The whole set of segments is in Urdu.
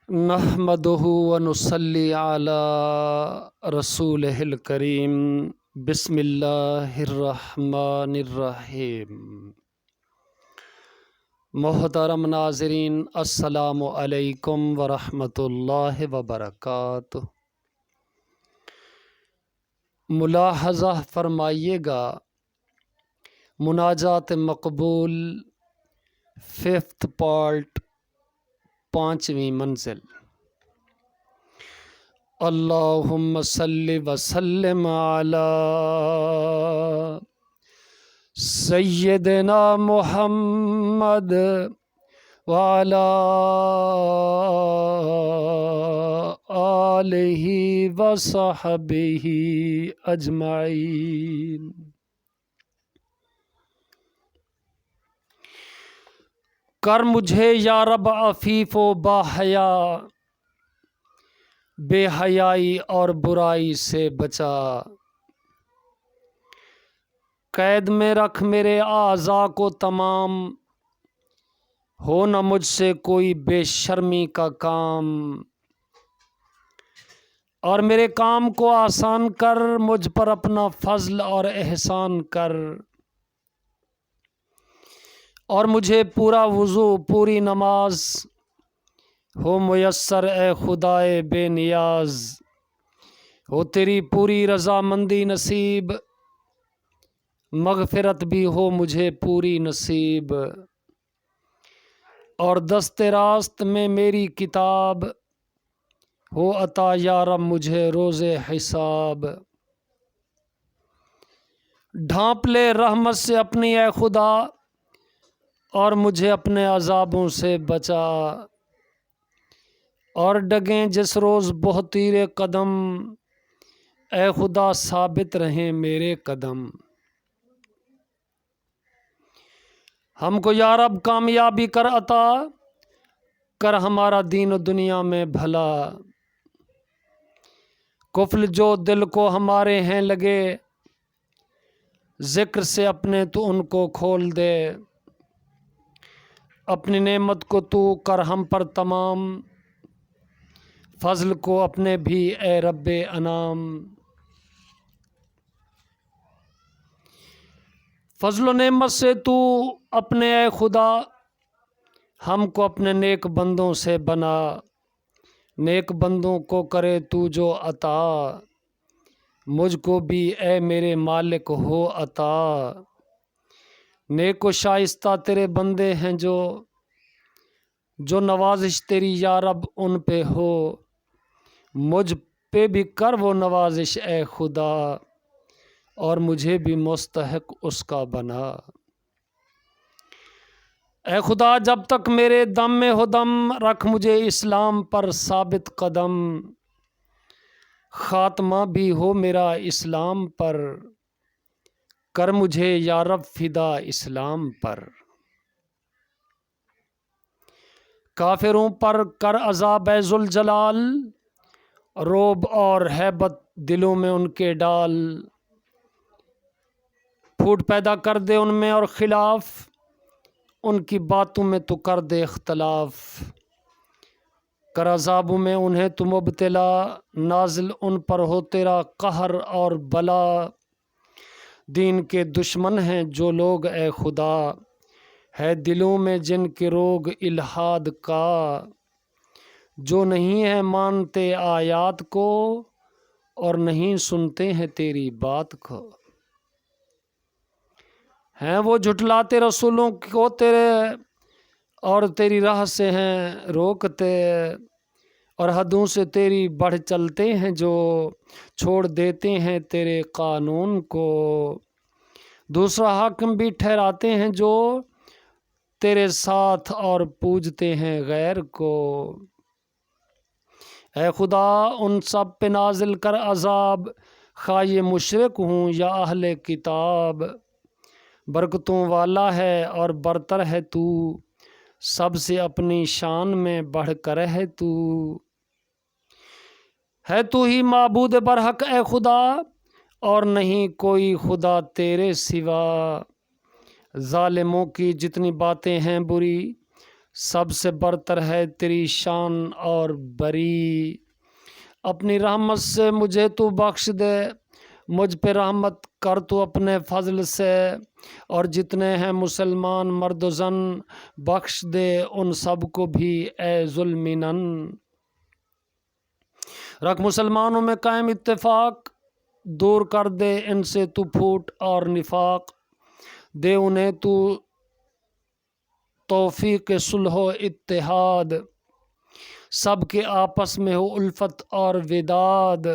نحمدہ ونصلی علی رسولہ الکریم بسم اللہ الرحمن الرحیم۔ محترم ناظرین، السلام علیکم ورحمۃ اللہ وبرکاتہ۔ ملاحظہ فرمائیے گا، مناجات مقبول 5th پارٹ 5ویں منزل۔ اللہم صلی وسلم علی سیدنا محمد وعلی آلہ وصحبہ اجمعین۔ کر مجھے یا رب عفیف و باحیا، بے حیائی اور برائی سے بچا۔ قید میں رکھ میرے اعضاء کو تمام، ہو نہ مجھ سے کوئی بے شرمی کا کام۔ اور میرے کام کو آسان کر، مجھ پر اپنا فضل اور احسان کر۔ اور مجھے پورا وضو، پوری نماز ہو میسر، اے خدائے بے نیاز۔ ہو تیری پوری رضامندی نصیب، مغفرت بھی ہو مجھے پوری نصیب۔ اور دست راست میں میری کتاب، ہو عطا یا رب مجھے روز حساب۔ ڈھانپ لے رحمت سے اپنی اے خدا، اور مجھے اپنے عذابوں سے بچا۔ اور ڈگیں جس روز بہت تیرے قدم، اے خدا ثابت رہیں میرے قدم۔ ہم کو یا رب کامیابی کر عطا، کر ہمارا دین و دنیا میں بھلا۔ قفل جو دل کو ہمارے ہیں لگے، ذکر سے اپنے تو ان کو کھول دے۔ اپنی نعمت کو تو کر ہم پر تمام، فضل کو اپنے بھی اے رب انعام۔ فضل و نعمت سے تو اپنے اے خدا، ہم کو اپنے نیک بندوں سے بنا۔ نیک بندوں کو کرے تو جو عطا، مجھ کو بھی اے میرے مالک ہو عطا۔ نیک و شائستہ تیرے بندے ہیں جو نوازش تیری یا رب ان پہ ہو۔ مجھ پہ بھی کر وہ نوازش اے خدا، اور مجھے بھی مستحق اس کا بنا۔ اے خدا جب تک میرے دم میں ہو دم، رکھ مجھے اسلام پر ثابت قدم۔ خاتمہ بھی ہو میرا اسلام پر، کر مجھے یا رب فدا اسلام پر۔ کافروں پر کر عذاب اے ذوالجلال، رعب اور ہیبت دلوں میں ان کے ڈال۔ پھوٹ پیدا کر دے ان میں اور خلاف، ان کی باتوں میں تو کر دے اختلاف۔ کر عذابوں میں انہیں تو مبتلا، نازل ان پر ہو تیرا قہر اور بلا۔ دین کے دشمن ہیں جو لوگ اے خدا، ہے دلوں میں جن کے روگ الحاد کا۔ جو نہیں ہیں مانتے آیات کو، اور نہیں سنتے ہیں تیری بات کو۔ ہیں وہ جھٹلاتے رسولوں کو تیرے، اور تیری راہ سے ہیں روکتے۔ اور حدوں سے تیری بڑھ چلتے ہیں جو، چھوڑ دیتے ہیں تیرے قانون کو۔ دوسرا حاکم بھی ٹھہراتے ہیں جو تیرے ساتھ، اور پوجتے ہیں غیر کو۔ اے خدا ان سب پہ نازل کر عذاب، خواہ یہ مشرک ہوں یا اہل کتاب۔ برکتوں والا ہے اور برتر ہے تو، سب سے اپنی شان میں بڑھ کر ہے تو۔ ہے تو ہی معبود برحق اے خدا، اور نہیں کوئی خدا تیرے سوا۔ ظالموں کی جتنی باتیں ہیں بری، سب سے برتر ہے تیری شان اور بری، اپنی رحمت سے مجھے تو بخش دے، مجھ پہ رحمت کر تو اپنے فضل سے، اور جتنے ہیں مسلمان مرد و زن بخش دے ان سب کو بھی اے ذوالمنن۔ رکھ مسلمانوں میں قائم اتفاق، دور کر دے ان سے تو پھوٹ اور نفاق، دے انہیں تو توفیق صلح و اتحاد، سب کے آپس میں ہو الفت اور وداد،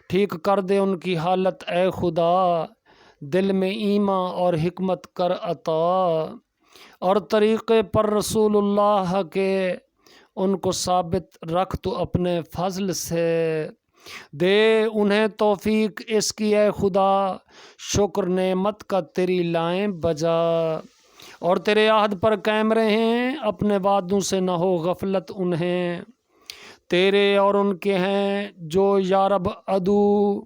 ٹھیک کر دے ان کی حالت اے خدا، دل میں ایمان اور حکمت کر عطا، اور طریقے پر رسول اللہ کے ان کو ثابت رکھ تو اپنے فضل سے، دے انہیں توفیق اس کی اے خدا، شکر نعمت کا تیری لائیں بجا، اور تیرے عہد پر قائم رہیں، اپنے وعدوں سے نہ ہو غفلت انہیں، تیرے اور ان کے ہیں جو یا رب عدو،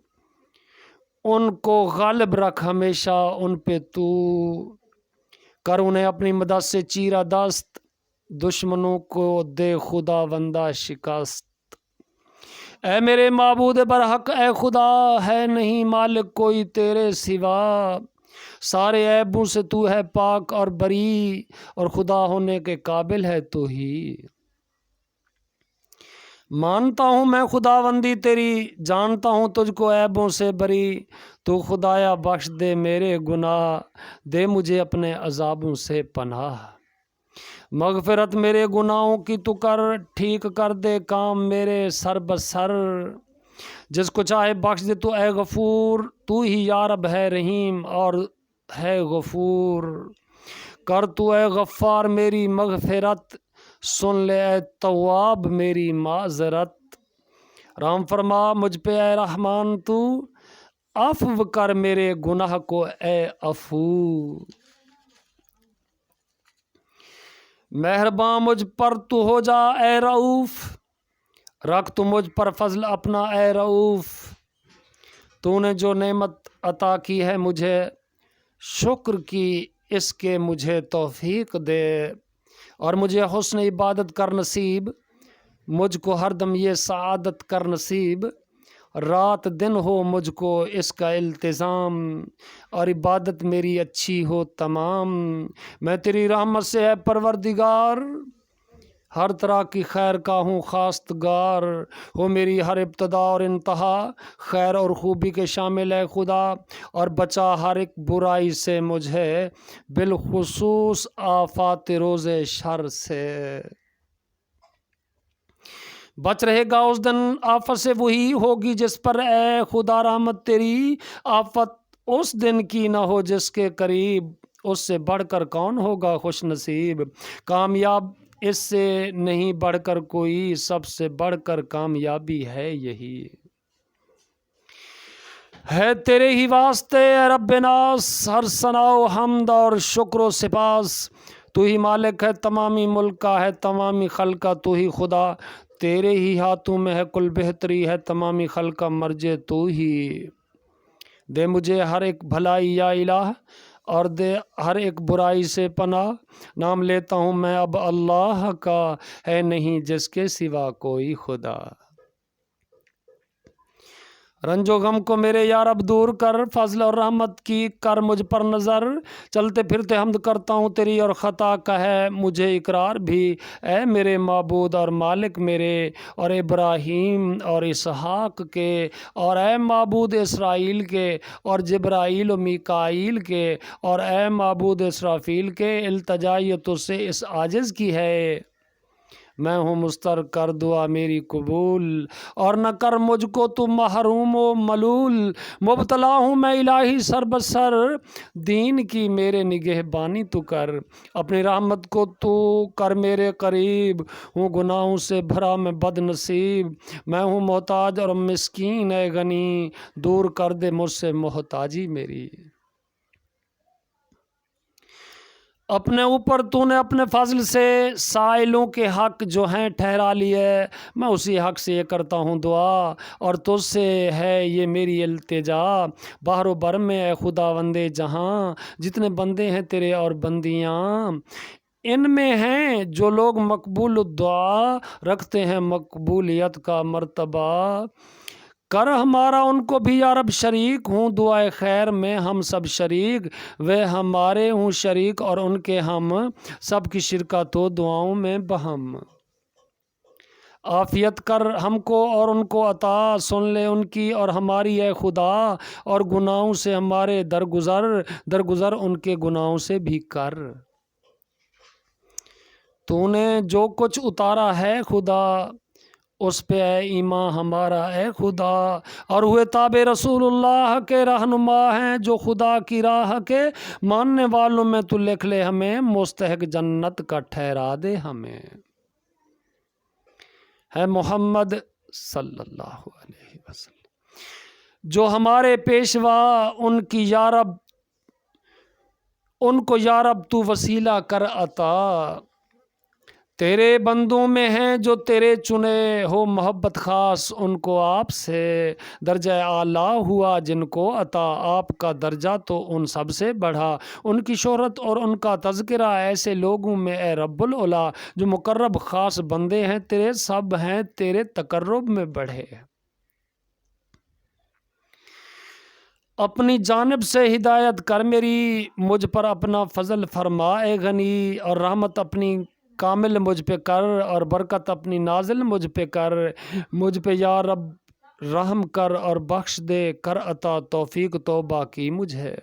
ان کو غالب رکھ ہمیشہ ان پہ تو، کر انہیں اپنی مدد سے چیرہ دست، دشمنوں کو دے خدا وندہ شکست، اے میرے معبود برحق اے خدا، ہے نہیں مالک کوئی تیرے سوا، سارے عیبوں سے تو ہے پاک اور بری، اور خدا ہونے کے قابل ہے تو ہی، مانتا ہوں میں خداوندی تیری، جانتا ہوں تجھ کو عیبوں سے بری، تو خدایا بخش دے میرے گناہ، دے مجھے اپنے عذابوں سے پناہ، مغفرت میرے گناہوں کی تو کر، ٹھیک کر دے کام میرے سر بسر، جس کو چاہے بخش دے تو اے غفور، تو ہی یا رب ہے رحیم اور ہے غفور، کر تو اے غفار میری مغفرت، سن لے اے تواب میری معذرت، رحم فرما مجھ پہ اے رحمان تو، عفو کر میرے گناہ کو اے عفو، مہرباں مجھ پر تو ہو جا اے رؤوف، رکھ تو مجھ پر فضل اپنا اے رؤوف، تو نے جو نعمت عطا کی ہے مجھے، شکر کی اس کے مجھے توفیق دے، اور مجھے حسن عبادت کر نصیب، مجھ کو ہر دم یہ سعادت کر نصیب، رات دن ہو مجھ کو اس کا التزام، اور عبادت میری اچھی ہو تمام، میں تیری رحمت سے ہے پروردگار، ہر طرح کی خیر کا ہوں خواستگار، ہو میری ہر ابتدا اور انتہا، خیر اور خوبی کے شامل ہے خدا، اور بچا ہر ایک برائی سے مجھے، بالخصوص آفات روز شر سے، بچ رہے گا اس دن آفت سے وہی ہوگی جس پر اے خدا رحمت تیری، آفت اس دن کی نہ ہو جس کے قریب، اس سے بڑھ کر کون ہوگا خوش نصیب، کامیاب اس سے نہیں بڑھ کر کوئی، سب سے بڑھ کر کامیابی ہے یہی، ہے تیرے ہی واسطے اے رب ناس، ہر ثنا و حمد اور شکر و سپاس، تو ہی مالک ہے تمامی ملک کا، ہے تمامی خلق کا تو ہی خدا، تیرے ہی ہاتھوں میں ہے کل بہتری، ہے تمامی خلق کا مرجع تو ہی، دے مجھے ہر ایک بھلائی یا الہ، اور دے ہر ایک برائی سے پناہ، نام لیتا ہوں میں اب اللہ کا، ہے نہیں جس کے سوا کوئی خدا، رنج و غم کو میرے یا رب دور کر، فضل اور رحمت کی کر مجھ پر نظر، چلتے پھرتے حمد کرتا ہوں تیری، اور خطا کا ہے مجھے اقرار بھی، اے میرے معبود اور مالک میرے، اور ابراہیم اور اسحاق کے، اور اے معبود اسرائیل کے، اور جبرائیل و میکائیل کے، اور اے معبود اسرافیل کے، التجا یہ تجھ سے اس عاجز کی ہے، میں ہوں مستر کر دعا میری قبول، اور نہ کر مجھ کو تو محروم و ملول، مبتلا ہوں میں الہی سر بسر، دین کی میرے نگہبانی تو کر، اپنی رحمت کو تو کر میرے قریب، ہوں گناہوں سے بھرا میں بد نصیب، میں ہوں محتاج اور مسکین اے غنی، دور کر دے مجھ سے محتاجی میری، اپنے اوپر تو نے اپنے فضل سے سائلوں کے حق جو ہیں ٹھہرا لیے، میں اسی حق سے یہ کرتا ہوں دعا، اور تجھ سے ہے یہ میری التجا، باہر و بر میں اے خدا وندے جہاں، جتنے بندے ہیں تیرے اور بندیاں، ان میں ہیں جو لوگ مقبول دعا رکھتے ہیں مقبولیت کا مرتبہ، کر ہمارا ان کو بھی یا رب شریک، ہوں دعائے خیر میں ہم سب شریک، وہ ہمارے ہوں شریک اور ان کے ہم، سب کی شرکت ہو دعاؤں میں بہم۔ عافیت کر ہم کو اور ان کو عطا، سن لے ان کی اور ہماری اے خدا، اور گناہوں سے ہمارے درگزر ان کے گناہوں سے بھی کر۔ تو نے جو کچھ اتارا ہے خدا، اس پہ اے ایمان ہمارا اے خدا، اور ہوئے تابع رسول اللہ کے رہنما ہیں جو خدا کی راہ کے ماننے والوں میں تو لکھ لے ہمیں، مستحق جنت کا ٹھہرا دے ہمیں۔ ہے محمد صلی اللہ علیہ وسلم جو ہمارے پیشوا، ان کی یا رب، ان کو یا رب تو وسیلہ کر عطا، تیرے بندوں میں ہیں جو تیرے چنے، ہو محبت خاص ان کو آپ سے، درجہ اعلیٰ ہوا جن کو عطا، آپ کا درجہ تو ان سب سے بڑھا، ان کی شہرت اور ان کا تذکرہ ایسے لوگوں میں اے رب العلا، جو مقرب خاص بندے ہیں تیرے، سب ہیں تیرے تقرب میں بڑھے۔ اپنی جانب سے ہدایت کر میری، مجھ پر اپنا فضل فرما اے غنی، اور رحمت اپنی کامل مجھ پہ کر، اور برکت اپنی نازل مجھ پہ کر، مجھ پہ یا رب رحم کر اور بخش دے، کر عطا توفیق توبہ کی مجھے،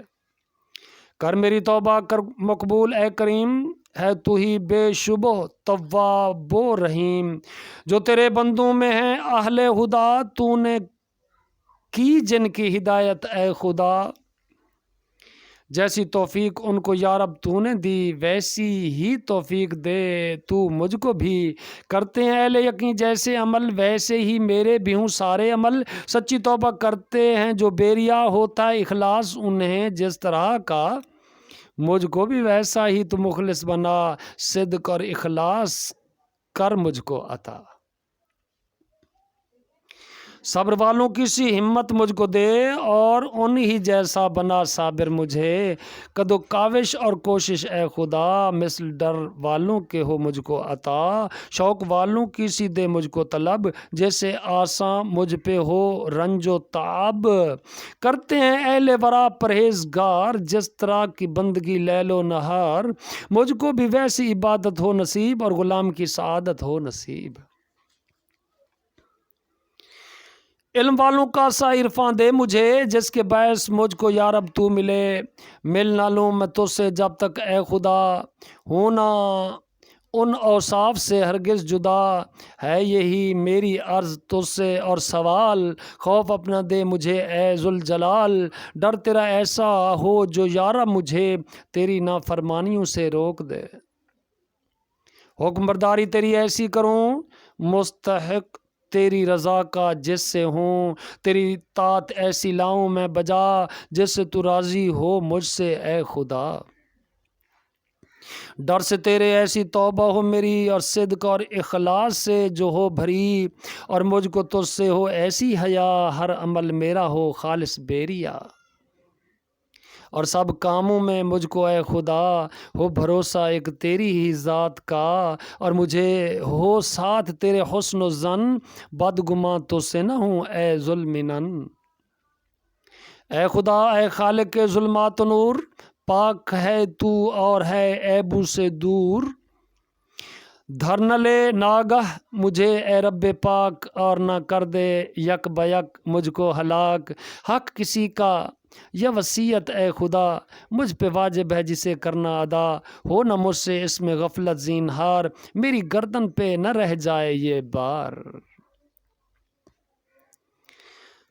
کر میری توبہ کر مقبول اے کریم، ہے تو ہی بے شبہ تواب و رحیم، جو تیرے بندوں میں ہیں اہل ہدا، تو نے کی جن کی ہدایت اے خدا، جیسی توفیق ان کو یا رب تو نے دی، ویسی ہی توفیق دے تو مجھ کو بھی، کرتے ہیں اہل یقین جیسے عمل، ویسے ہی میرے بھی ہوں سارے عمل، سچی توبہ کرتے ہیں جو بیریا، ہوتا ہے اخلاص انہیں جس طرح کا، مجھ کو بھی ویسا ہی تو مخلص بنا، صدق اور اخلاص کر مجھ کو عطا، صبر والوں کی سی ہمت مجھ کو دے، اور ان ہی جیسا بنا صابر مجھے، کدو کاوش اور کوشش اے خدا، مثل ڈر والوں کے ہو مجھ کو عطا، شوق والوں کی سی دے مجھ کو طلب، جیسے آساں مجھ پہ ہو رنج و تعب، کرتے ہیں اہل ورا پرہیزگار، جس طرح کی بندگی لیل و نہار، مجھ کو بھی ویسی عبادت ہو نصیب، اور غلام کی سعادت ہو نصیب، علم والوں کا سا عرفاں دے مجھے، جس کے باعث مجھ کو یا رب تو ملے، مل نہ لوں میں تجھ سے جب تک اے خدا، ہونا ان اوصاف سے ہرگز جدا، ہے یہی میری عرض تجھ سے اور سوال، خوف اپنا دے مجھے اے ذوالجلال، ڈر تیرا ایسا ہو جو یا رب مجھے، تیری نافرمانیوں سے روک دے، حکم برداری تیری ایسی کروں، مستحق تیری رضا کا جس سے ہوں، تیری طاعت ایسی لاؤں میں بجا، جس سے تو راضی ہو مجھ سے اے خدا، ڈر سے تیرے ایسی توبہ ہو میری، اور صدق اور اخلاص سے جو ہو بھری، اور مجھ کو تجھ سے ہو ایسی حیا، ہر عمل میرا ہو خالص بیریا، اور سب کاموں میں مجھ کو اے خدا، ہو بھروسہ ایک تیری ہی ذات کا، اور مجھے ہو ساتھ تیرے حسن و ظن، بدگماں تو سے نہ ہوں اے ذوالمنن، اے خدا اے خالق کے ظلمات و نور، پاک ہے تو اور ہے عیبوں سے دور، دھر نہ لے ناگہ مجھے اے رب پاک، اور نہ کر دے یک بیک مجھ کو ہلاک، حق کسی کا یہ وصیت اے خدا، مجھ پہ واجب ہے جسے کرنا ادا، ہو نہ مجھ سے اس میں غفلت زینہار، میری گردن پہ نہ رہ جائے یہ بار،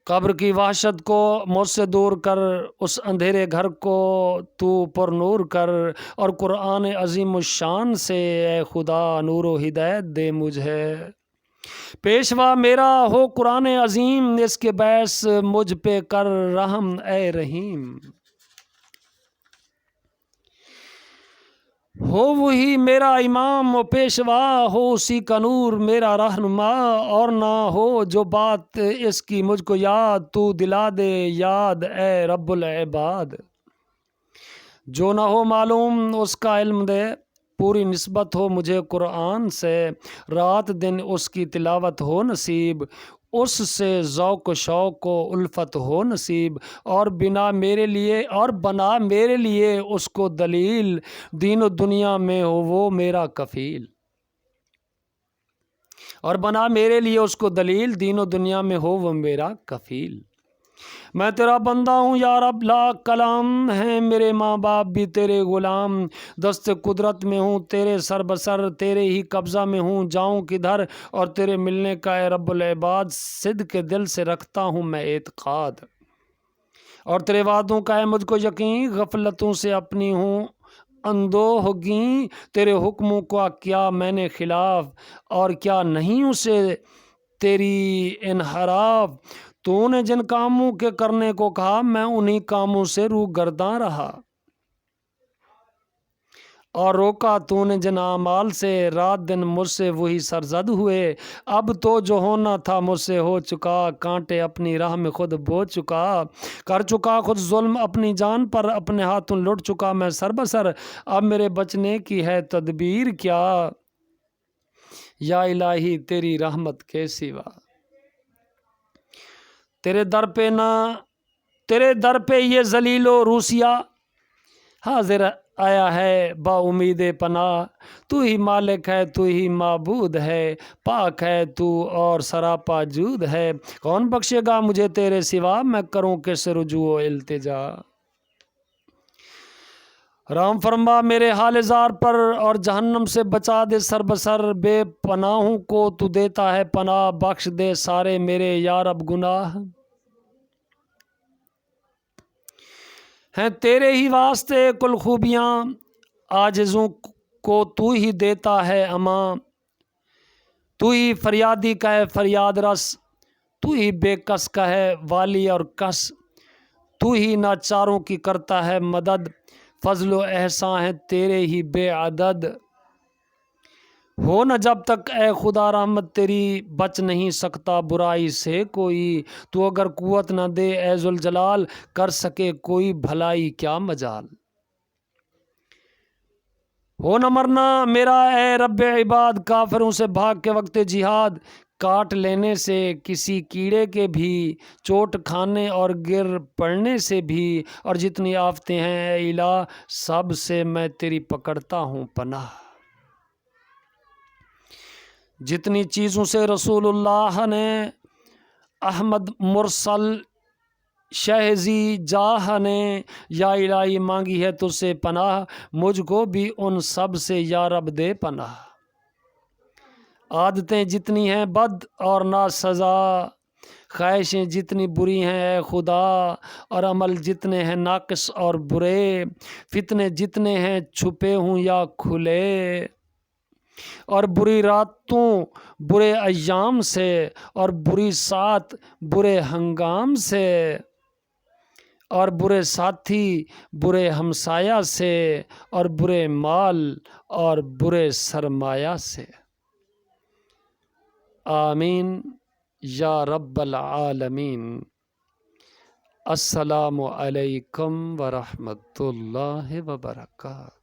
قبر کی وحشت کو مجھ سے دور کر، اس اندھیرے گھر کو تو پر نور کر، اور قرآن عظیم الشان سے اے خدا نور و ہدایت دے مجھے، پیشوا میرا ہو قرآن عظیم، اس کے باعث مجھ پہ کر رحم اے رحیم، ہو وہی میرا امام و پیشوا، ہو اسی کا نور میرا رہنما، اور نہ ہو جو بات اس کی مجھ کو یاد، تو دلا دے یاد اے رب العباد، جو نہ ہو معلوم اس کا علم دے، پوری نسبت ہو مجھے قرآن سے، رات دن اس کی تلاوت ہو نصیب، اس سے ذوق و شوق و الفت ہو نصیب، اور بنا میرے لیے اور بنا میرے لیے اس کو دلیل، دین و دنیا میں ہو وہ میرا کفیل، اور بنا میرے لیے اس کو دلیل، دین و دنیا میں ہو وہ میرا کفیل۔ میں تیرا بندہ ہوں یا رب، لاکھ کلام ہیں میرے ماں باپ بھی تیرے غلام، دست قدرت میں ہوں تیرے سر بسر، تیرے ہی قبضہ میں ہوں جاؤں کدھر، اور تیرے ملنے کا اے رب العباد صدق کے دل سے رکھتا ہوں میں اعتقاد، اور تیرے وعدوں کا ہے مجھ کو یقین، غفلتوں سے اپنی ہوں اندوہگیں، تیرے حکموں کا کیا میں نے خلاف، اور کیا نہیں اسے تیری انحراف، تو نے جن کاموں کے کرنے کو کہا میں انہی کاموں سے روگرداں رہا، اور روکا تو نے جن اعمال سے، رات دن مجھ سے وہی سرزد ہوئے، اب تو جو ہونا تھا مجھ سے ہو چکا، کانٹے اپنی راہ میں خود بو چکا، کر چکا خود ظلم اپنی جان پر، اپنے ہاتھوں لٹ چکا میں سر بسر، اب میرے بچنے کی ہے تدبیر کیا، یا الہی تیری رحمت کے سوا، تیرے در پہ یہ ذلیل و روسیا حاضر آیا ہے با امید پناہ، تو ہی مالک ہے تو ہی معبود ہے، پاک ہے تو اور سراپا جود ہے، کون بخشے گا مجھے تیرے سوا، میں کروں کس رجوع و التجا، رحم فرما میرے حال زار پر، اور جہنم سے بچا دے سر بسر، بے پناہوں کو تو دیتا ہے پناہ، بخش دے سارے میرے یا رب گناہ، ہیں تیرے ہی واسطے کل خوبیاں، عاجزوں کو تو ہی دیتا ہے امان، تو ہی فریادی کا ہے فریاد رس، تو ہی بے کس کا ہے والی اور کس، تو ہی ناچاروں کی کرتا ہے مدد، فضل و احسان ہے تیرے ہی بے عدد، ہو نہ جب تک اے خدا رحمت تیری، بچ نہیں سکتا برائی سے کوئی، تو اگر قوت نہ دے اے ذوالجلال، کر سکے کوئی بھلائی کیا مجال، ہو نہ مرنا میرا اے رب عباد، کافروں سے بھاگ کے وقت جہاد، کاٹ لینے سے کسی کیڑے کے بھی، چوٹ کھانے اور گر پڑنے سے بھی، اور جتنی آفتیں ہیں اے الہ سب سے میں تیری پکڑتا ہوں پناہ، جتنی چیزوں سے رسول اللہ نے احمد مرسل شہزی جاہ نے یا الہی مانگی ہے تجھ سے پناہ، مجھ کو بھی ان سب سے یا رب دے پناہ، عادتیں جتنی ہیں بد اور ناسزا، خواہشیں جتنی بری ہیں اے خدا، اور عمل جتنے ہیں ناقص اور برے، فتنے جتنے ہیں چھپے ہوں یا کھلے، اور بری راتوں برے ایام سے، اور بری سات برے ہنگام سے، اور برے ساتھی برے ہمسایہ سے، اور برے مال اور برے سرمایہ سے، آمین یا رب العالمین۔ السلام علیکم ورحمۃ اللہ وبرکاتہ۔